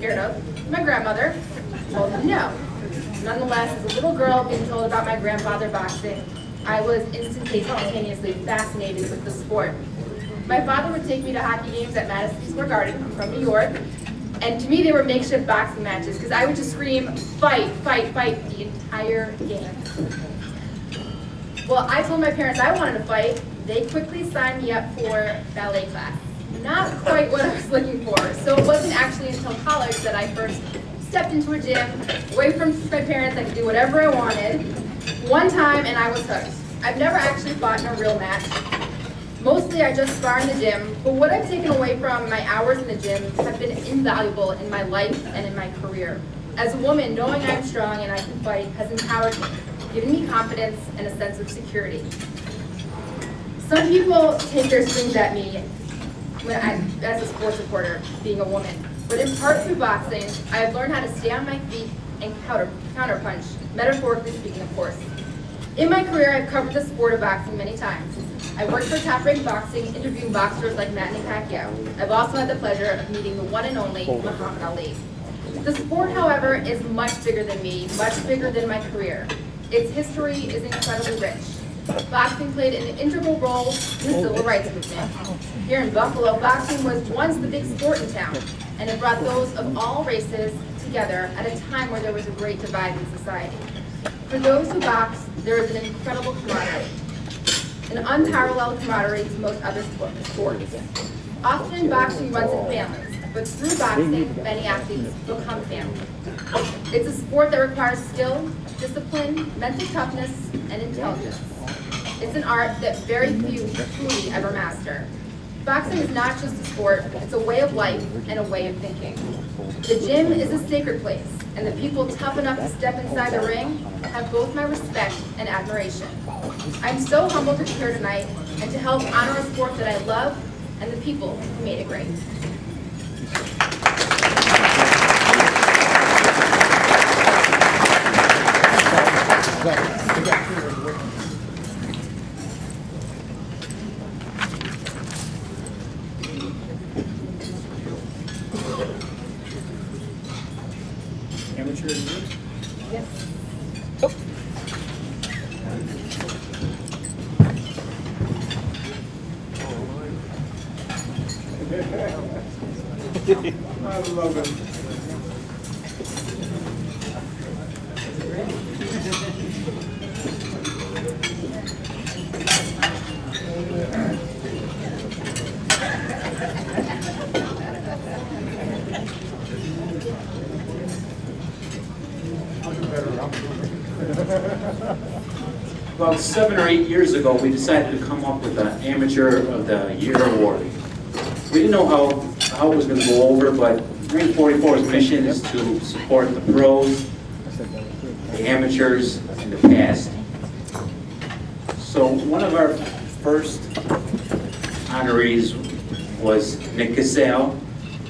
scared of, my grandmother told me no. Nonetheless, as a little girl being told about my grandfather boxing, I was instantaneously fascinated with the sport. My father would take me to hockey games at Madison Square Garden. I'm from New York. And to me, they were makeshift boxing matches because I would just scream, fight, fight, fight the entire game. Well, I told my parents I wanted to fight. They quickly signed me up for ballet class. Not quite what I was looking for. So it wasn't actually until college that I first stepped into a gym, away from my parents. I could do whatever I wanted. One time, and I was hooked. I've never actually fought in a real match. Mostly I just spar in the gym, but what I've taken away from my hours in the gym have been invaluable in my life and in my career. As a woman, knowing I'm strong and I can fight has empowered me, given me confidence and a sense of security. Some people take their swings at me as a sports reporter, being a woman, but in part through boxing, I have learned how to stay on my feet and counterpunch, metaphorically speaking, of course. In my career, I've covered the sport of boxing many times. I worked for Top Rank Boxing, interviewing boxers like Manny Pacquiao. I've also had the pleasure of meeting the one and only Muhammad Ali. The sport, however, is much bigger than me, much bigger than my career. Its history is incredibly rich. Boxing played an integral role in the civil rights movement. Here in Buffalo, boxing was once the big sport in town, and it brought those of all races together at a time where there was a great divide in society. For those who box, there is an incredible camaraderie, an unparalleled camaraderie to most other sports. Often boxing runs in families, but through boxing, many athletes become family. It's a sport that requires skill, discipline, mental toughness, and intelligence. It's an art that very few truly ever master. Boxing is not just a sport, it's a way of life and a way of thinking. The gym is a sacred place, and the people tough enough to step inside the ring have both my respect and admiration. I'm so humbled to be here tonight and to help honor a sport that I love and the people who made it great. Amateur of the year? Yes. I love it. About 7 or 8 years ago, we decided to come up with an Amateur of the Year award. We didn't know how it was going to go over, but Ring 44's mission is to support the pros, the amateurs, and the past. So one of our first honorees was Nick Cassell,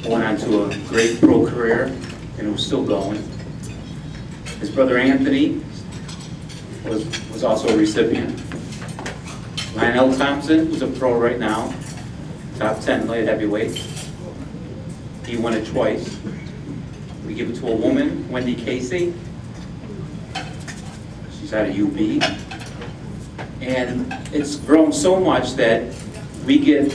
who went on to a great pro career and who's still going. His brother Anthony was also a recipient. Lionel Thompson, who's a pro right now, top 10 light heavyweight. He won it twice. We give it to a woman, Wendy Casey. She's out of UB. And it's grown so much that we get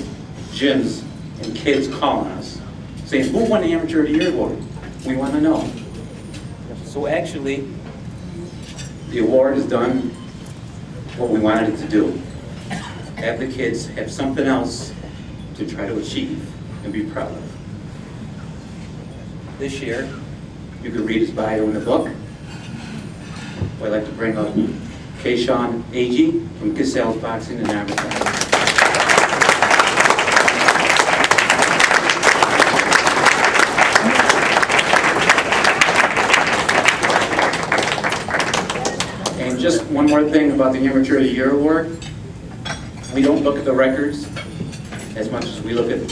gyms and kids calling us, saying, who won the Amateur of the Year award? We want to know. So actually, the award has done what we wanted it to do. Have the kids have something else to try to achieve and be proud of. This year, you can read his bio in the book. I'd like to bring up Kayshawn Agee from Cassell's Boxing and Advertising. And just one more thing about the Amateur of the Year award. We don't look at the records as much as we look at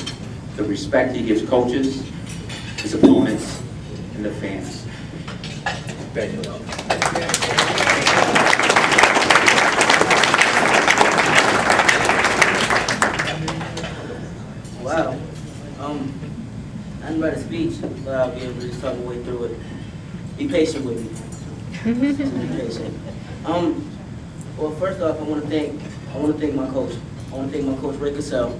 the respect he gives coaches, his opponents, and the fans. Congratulations. Wow. I'm about to speak speech, but I'll be able to just talk my way through it. Be patient with me. Be patient. Well, first off, I want to thank my coach. I want to thank my coach, Ray Cassell.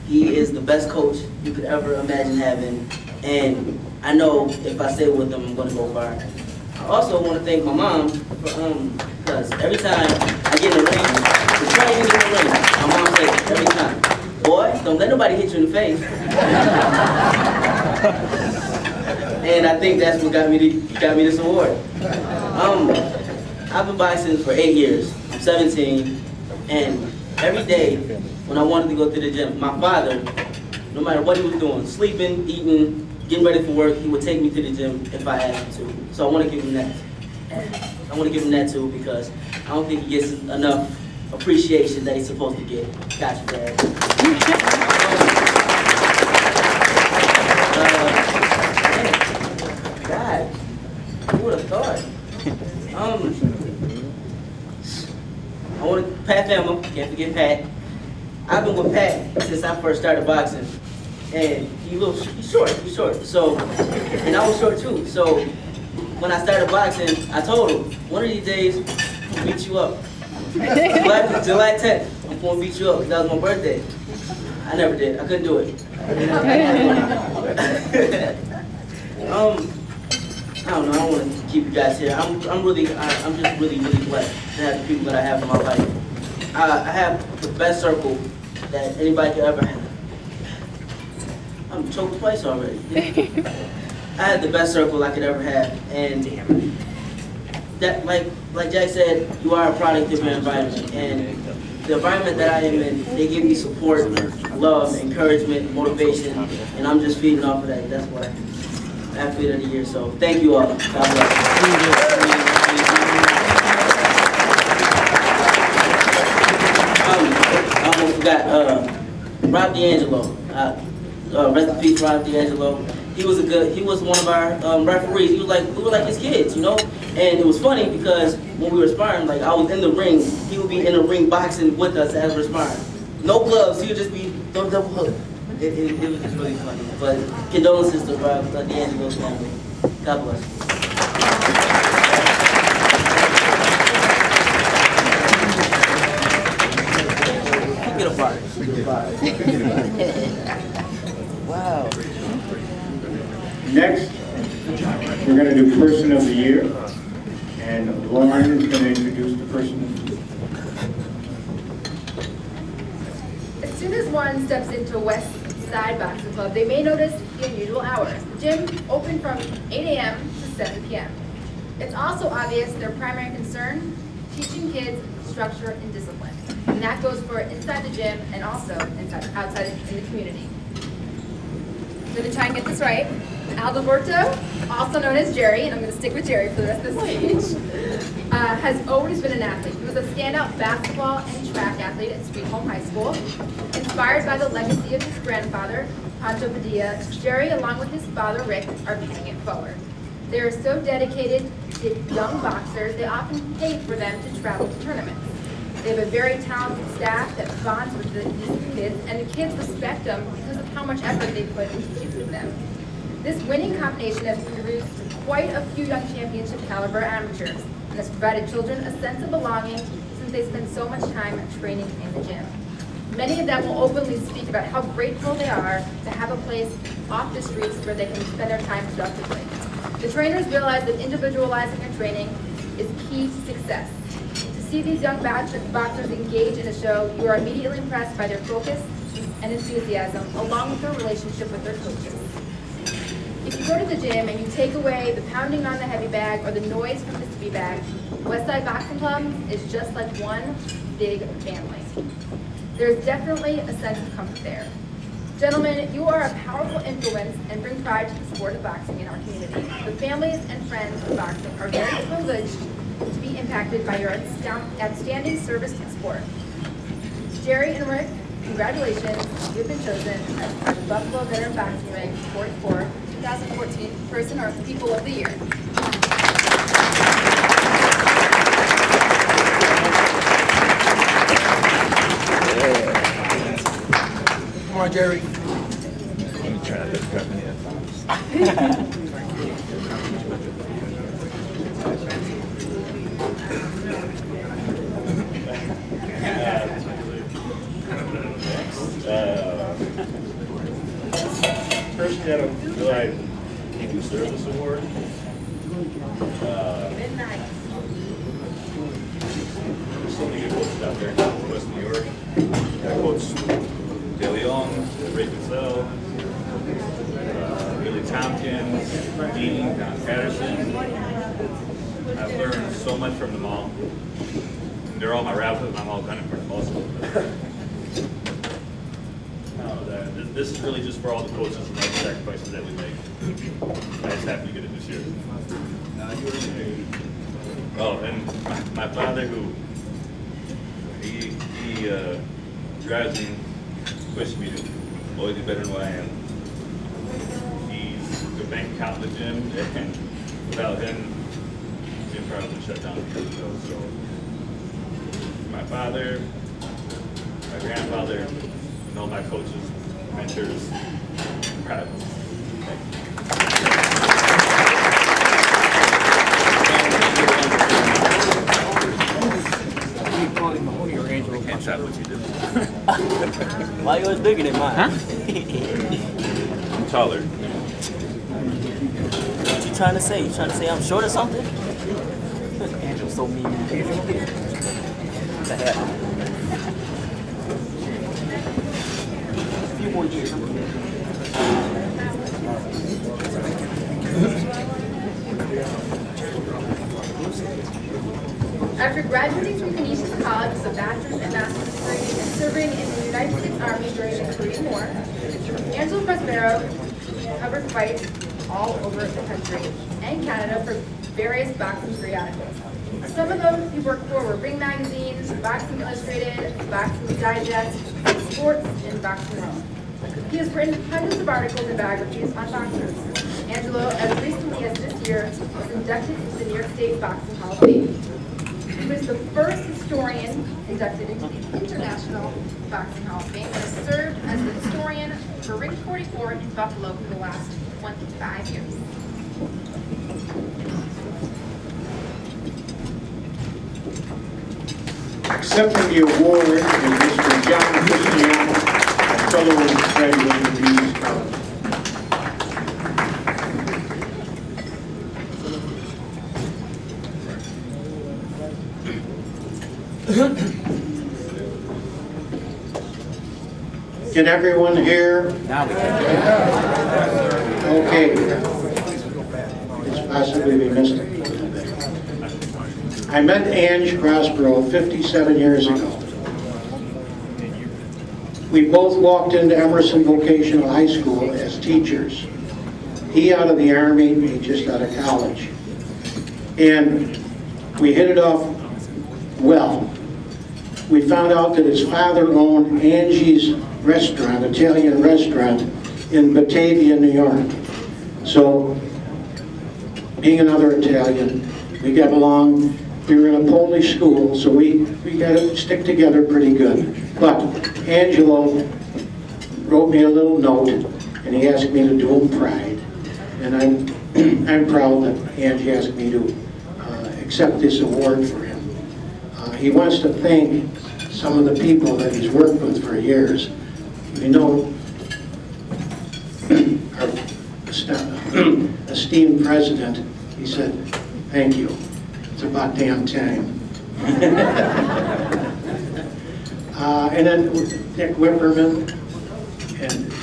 He is the best coach you could ever imagine having, and I know if I stay with him, I'm going to go far. I also want to thank my mom because every time I get in the ring, before I even get in the ring, my mom says every time, "Boy, don't let nobody hit you in the face." And I think that's what got me this award. I've been boxing for 8 years. I'm 17, and every day when I wanted to go to the gym, my father, no matter what he was doing, sleeping, eating, getting ready for work, he would take me to the gym if I asked him to. So I want to give him that. I want to give him that too because I don't think he gets enough appreciation that he's supposed to get. Got you, Dad. God, who would have thought? I want to Pat Thelma, can't forget Pat. I've been with Pat since I first started boxing, and he's short. So, and I was short too. So, when I started boxing, I told him, one of these days, I'll beat you up. July 10th, I'm going to beat you up because that was my birthday. I never did. I couldn't do it. I don't know. I don't want to keep you guys here. I'm just really blessed to have the people that I have in my life. I have the best circle that anybody could ever have. I'm choked twice already. I had the best circle I could ever have, and that, like Jack said, you are a product of your environment, and the environment that I am in, they give me support, love, encouragement, motivation, and I'm just feeding off of that. That's why. Athlete of the Year, so thank you all. God bless. I almost forgot, Rob D'Angelo. Rest in peace, Rob D'Angelo. He was one of our referees. We were like his kids, you know? And it was funny because when we were sparring, like I was in the ring, he would be in the ring boxing with us as we're sparring. No gloves, he would just be double hook. It was just really funny. But condolences to Rob D'Angelo's family. God bless. Get a party. Wow. Next, we're going to do Person of the Year, and Lauren is going to introduce the Person of the Year. As soon as one steps into West Side Boxing Club, they may notice the unusual hours. The gym open from 8 a.m. to 7 p.m. It's also obvious their primary concern, teaching kids structure and discipline. And that goes for inside the gym and also outside in the community. I'm going to try and get this right. Alberto, also known as Jerry, and I'm going to stick with Jerry for the rest of the speech, has always been an athlete. He was a standout basketball and track athlete at Sweet Home High School. Inspired by the legacy of his grandfather, Pancho Padilla, Jerry, along with his father, Rick, are paying it forward. They are so dedicated to young boxers, they often pay for them to travel to tournaments. They have a very talented staff that bonds with these kids, and the kids respect them because of how much effort they put into teaching them. This winning combination has produced quite a few young championship caliber amateurs, and has provided children a sense of belonging since they spend so much time training in the gym. Many of them will openly speak about how grateful they are to have a place off the streets where they can spend their time productively. The trainers realize that individualizing their training is key to success. To see these young boxers engage in a show, you are immediately impressed by their focus and enthusiasm, along with their relationship with their coaches. If you go to the gym and you take away the pounding on the heavy bag or the noise from the speed bag, Westside Boxing Club is just like one big family. There's definitely a sense of comfort there. Gentlemen, you are a powerful influence and bring pride to the sport of boxing in our community. The families and friends of boxing are very privileged to be impacted by your outstanding service to the sport. Jerry and Rick, congratulations. You've been chosen as the Buffalo Veteran Boxing Ring Sport for 2014 Person or People of the Year. Come on, Jerry. I'm trying to cut me in. First got a July Kingdom Service Award. There's so many good coaches out there in West New York. I coached Dale Young, Ray Cassell, Billy Tompkins, Dean, Don Patterson. I've learned so much from them all. And they're all my rivals, and I'm all kind of for them also. This is really just for all the coaches and all the sacrifices that we make. I just happen to get it this year. Oh, and my father, who he drives me, pushes me to always be better than what I am. He's the bank account in the gym, and without him, the gym probably would shut down years ago. So, my father, my grandfather, and all my coaches, mentors, I'm proud of them. Thank you. I can't tell what you do. Why yours bigger than mine? I'm taller. What you trying to say? You trying to say I'm short or something? Angel's so mean. What the heck? A few more years. After graduating from Canisius College with a bachelor's and master's degree and serving in the United States Army during the Korean War, Angelo Prospero covered fights all over the country and Canada for various boxing periodicals. Some of those he worked for were Ring Magazine, Boxing Illustrated, Boxing Digest, Sports, and Boxing World. He has written hundreds of articles and biographies on boxers. Angelo, as recently as this year, was inducted into the New York State Boxing Hall of Fame. He was the first historian inducted into the International Boxing Hall of Fame and has served as the historian for Ring 44 in Buffalo for the last 25 years. Accepting the award is Mr. John Cristiano, a fellow graduate of Canisius College. Can everyone hear? Now we can. Okay. It's possibly we missed it. I met Ange Prospero 57 years ago. We both walked into Emerson Vocational High School as teachers. He out of the Army, me just out of college. And we hit it off well. We found out that his father owned Angie's restaurant, Italian restaurant, in Batavia, New York. So, being another Italian, we got along. We were in a Polish school, so we got to stick together pretty good. But Angelo wrote me a little note, and he asked me to do him pride. And I'm proud that Angie asked me to accept this award for him. He wants to thank some of the people that he's worked with for years. You know, our esteemed president, he said, thank you. It's about damn time. And then Dick Whipperman, and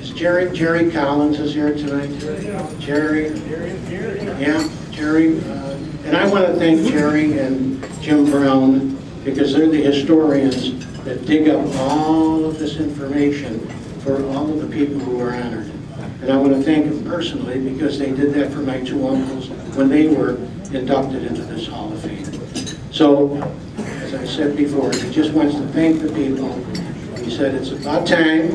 is Jerry Collins is here tonight? Jerry? Yeah, Jerry. And I want to thank Jerry and Jim Brown because they're the historians that dig up all of this information for all of the people who were honored. And I want to thank them personally because they did that for my two uncles when they were inducted into this Hall of Fame. So, as I said before, he just wants to thank the people. He said it's about time,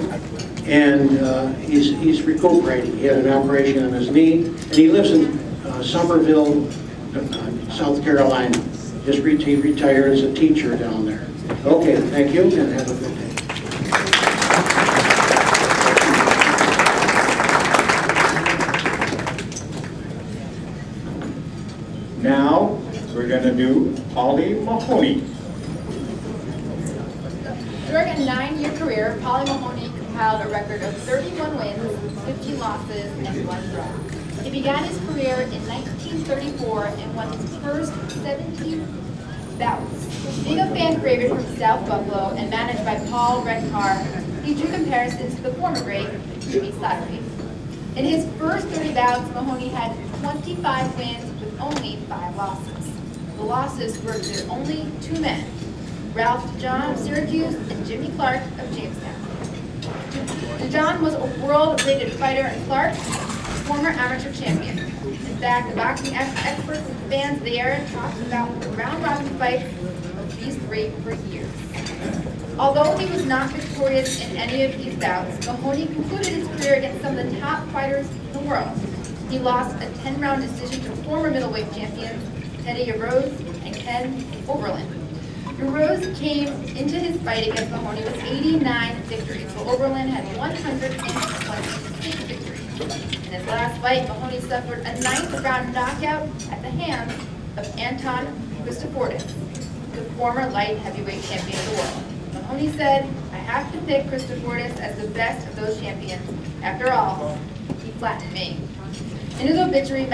and he's recuperating. He had an operation on his knee, and he lives in Somerville, South Carolina. He retired as a teacher down there. Okay, thank you, and have a good day. Now, we're gonna do Polly Mahoney. During a 9-year career, Polly Mahoney compiled a record of 31 wins, 15 losses, and 1 draw. He began his career in 1934 and won his first 17 bouts. Being a fan favorite from South Buffalo and managed by Paul Red Carr, he drew comparisons to the former great Jimmy Slattery. In his first 30 bouts, Mahoney had 25 wins with only 5 losses. The losses were to only 2 men, Ralph DeJohn of Syracuse and Jimmy Clark of Jamestown. DeJohn was a world-rated fighter and Clark, former amateur champion. In fact, the boxing experts and fans of the era talked about the round-robin fights of these 3 for years. Although he was not victorious in any of these bouts, Mahoney concluded his career against some of the top fighters in the world. He lost a 10-round decision to former middleweight champions Teddy Rose and Ken Oberlin. Rose came into his fight against Mahoney with 89 victories, while Oberlin had 126 victories. In his last fight, Mahoney suffered a 9th-round knockout at the hands of Anton Christopoulos, the former light heavyweight champion of the world. Mahoney said, "I have to pick Christopoulos as the best of those champions. After all, he flattened me." In his obituary,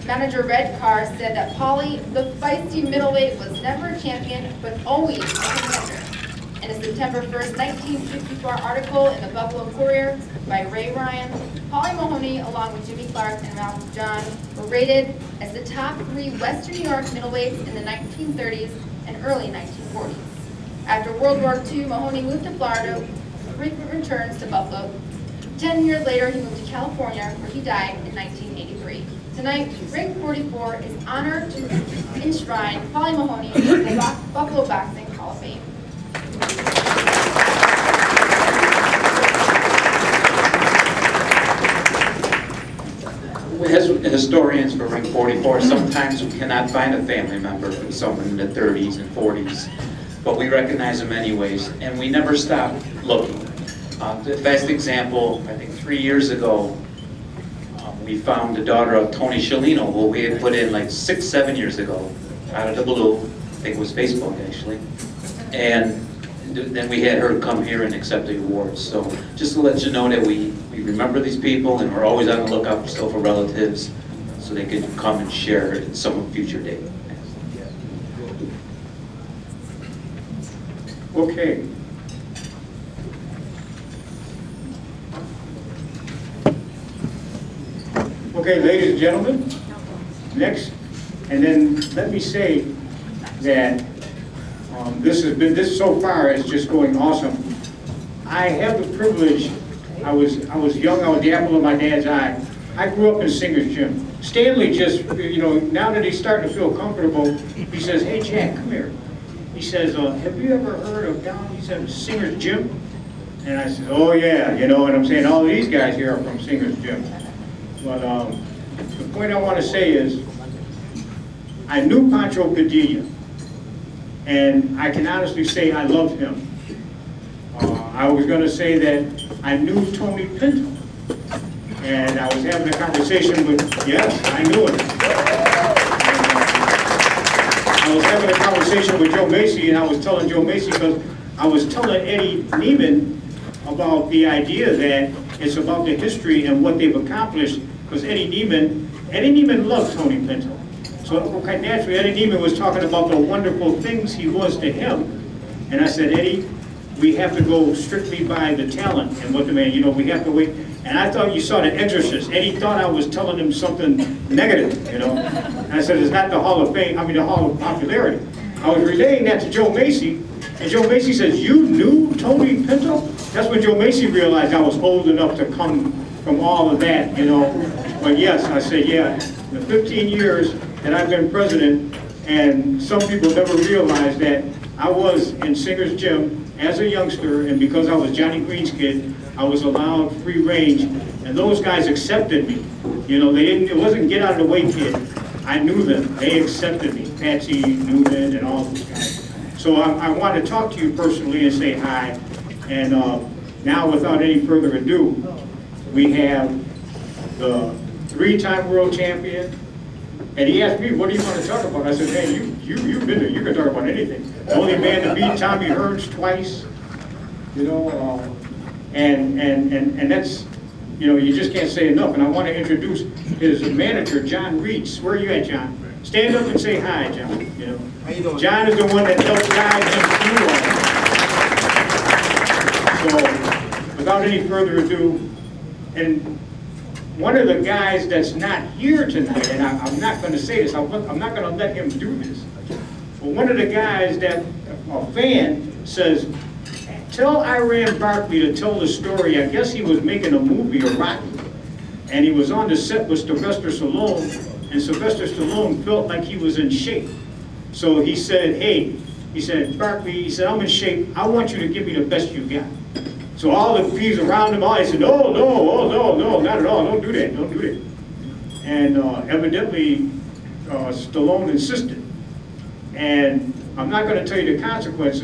manager Red Carr said that Paulie, the feisty middleweight, was never a champion, but always a contender. In a September 1st, 1954 article in the Buffalo Courier by Ray Ryan, Paulie Mahoney, along with Jimmy Clark and Ralph John, were rated as the top 3 Western New York middleweights in the 1930s and early 1940s. After World War II, Mahoney moved to Florida, with frequent returns to Buffalo. 10 years later, he moved to California, where he died in 1983. Tonight, Ring 44 is honored to enshrine Paulie Mahoney in the Buffalo Boxing Hall of Fame. As historians for Ring 44, sometimes we cannot find a family member from someone in the 30s and 40s, but we recognize them anyways, and we never stop looking. The best example, I think 3 years ago, we found the daughter of Tony Scialino, who we had put in like 6-7 years ago, out of the blue. I think it was Facebook actually. And then we had her come here and accept the awards. So just to let you know that we remember these people, and we're always on the lookout still for relatives, so they can come and share in some future date. Okay. Okay, ladies and gentlemen, next, and then let me say that this so far is just going awesome. I have the privilege, I was young, I was the apple of my dad's eye. I grew up in Singer's Gym. Stanley just, now that he's starting to feel comfortable, he says, "Hey Jack, come here." He says, "Have you ever heard of he said, Singer's Gym?" And I said, "Oh yeah, and I'm saying, all these guys here are from Singer's Gym." But the point I want to say is, I knew Pancho Padilla, and I can honestly say I loved him. I was going to say that I knew Tony Pinto, and I was having a conversation with, yes, I knew him. I was having a conversation with Joe Macy, and I was telling Joe Macy, because I was telling Eddie Neiman about the idea that it's about the history and what they've accomplished, because Eddie Neiman loved Tony Pinto. So okay, naturally, Eddie Neiman was talking about the wonderful things he was to him. And I said, "Eddie, we have to go strictly by the talent and what the man, we have to wait." And I thought you saw The Exorcist. Eddie thought I was telling him something negative, And I said, "It's not the Hall of Fame, the Hall of Popularity." I was relaying that to Joe Macy, and Joe Macy says, "You knew Tony Pinto?" That's when Joe Macy realized I was old enough to come from all of that, But yes, I said, yeah, the 15 years that I've been president, and some people never realized that I was in Singer's Gym as a youngster, and because I was Johnny Green's kid, I was allowed free range, and those guys accepted me. It wasn't get out of the way kid. I knew them. They accepted me. Patsy, Newman, and all those guys. So I want to talk to you personally and say hi. And now, without any further ado, we have the 3-time world champion, And he asked me, what do you want to talk about? I said, man, you've been there, you can talk about anything. The only man to beat Tommy Hearns twice, you know, and that's, you know, you just can't say enough. And I want to introduce his manager, John Reeds. Where are you at, John? Stand up and say hi, John, you know. How you doing? John is the one that helped guide him through all this. So, without any further ado, and one of the guys that's not here tonight, and I'm not going to say this, I'm not going to let him do this, but one of the guys that a fan says, tell Iran Barkley to tell the story. I guess he was making a movie, or Rocky, and he was on the set with Sylvester Stallone, and Sylvester Stallone felt like he was in shape. So he said, hey, he said, Barkley, he said, I'm in shape. I want you to give me the best you got. So all the peas around him, I said, no, not at all, don't do that. And evidently, Stallone insisted. And I'm not going to tell you the consequences,